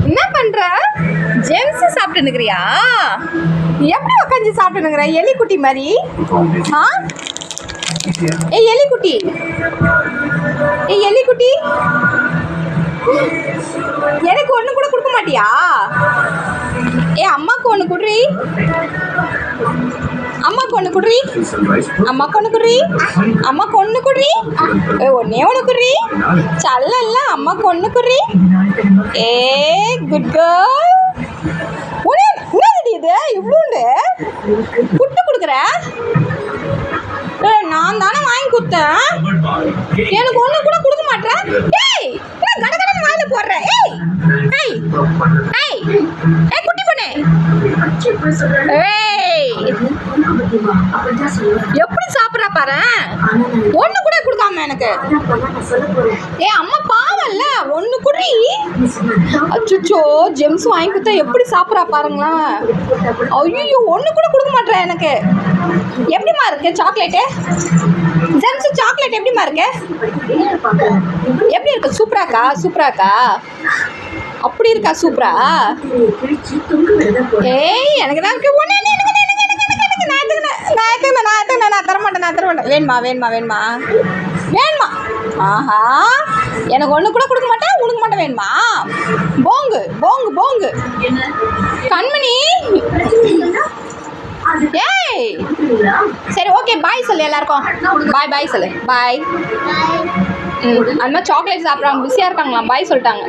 என்ன பண்ற? ஜெம்ஸ் சாப்பிட்டுனுக்கிறியா? எப்படி உட்காந்து சாப்பிட்டுனுக்கிற எலிக்குட்டி மாதிரி? ஆ ஏய் எலிக்குட்டி, ஏய் எலிக்குட்டி, எனக்கு ஒன்று கூட கொடுக்க மாட்டியா? ஏ அம்மாவுக்கு ஒன்று குடுறி, அம்மாவுக்கு ஒன்று குடுறி, அம்மாவுக்கு ஒன்று குடுறி, அம்மாவுக்கு ஒன்று குடுறி, ஒன்னே ஒன்று குடுறி, சல்லல்ல அம்மாவுக்கு ஒன்று குடுறி. ஏ குட் கேர்ள். உடனே என்னது இது இவ்வளோண்டு புட்டு கொடுக்குற? நான் தானே வாங்கி கொடுத்தேன், எனக்கு ஒன்று கூட கொடுக்க மாட்டேன். ஏய் கட கடன்னு வாயில போடுற. ஏய் ஏய் ஏய் ஏய் குட்டி பொண்ணே, ஏய் எப்படி சாப்பிட்றா பாரு, ஒன்று கூட கொடுக்காம எனக்கு. ஏ அம்மா பாவம்ல, ஒன்று குடி. அச்சோ ஜெம்ஸ் வாங்கி கொடுத்தா எப்படி சாப்பிட்றா பாருங்களேன். ஐயோ ஒன்று கூட கொடுக்க மாட்டேன் எனக்கு. எப்படிமா இருக்கு சாக்லேட்டு? ஜெம்ஸ் சாக்லேட் எப்படிமா இருக்கு? எப்படி இருக்கு? சூப்பராக்கா? சூப்பராக்கா? அப்படி இருக்கா? சூப்பரா? ஏய் எனக்கு தான் இருக்கு. ஒன்று நான் தரமாட்டேன், நான் தரமாட்டேன். வேணுமா வேணுமா வேணுமா வேணுமா? ஆஹா எனக்கு ஒன்று கூட கொடுக்க மாட்டேன், உனக்கு மட்டும் வேணுமா? போங்கு போங்கு போங்கு கண்மணி. ஏய் சரி ஓகே பாய் சொல்லு எல்லாருக்கும். பாய் பாய் சொல்லு. பாய். அந்த மாதிரி சாக்லேட் சாப்பிட்றாங்க, பிஸியாக இருக்காங்களா? பாய் சொல்லிட்டாங்க.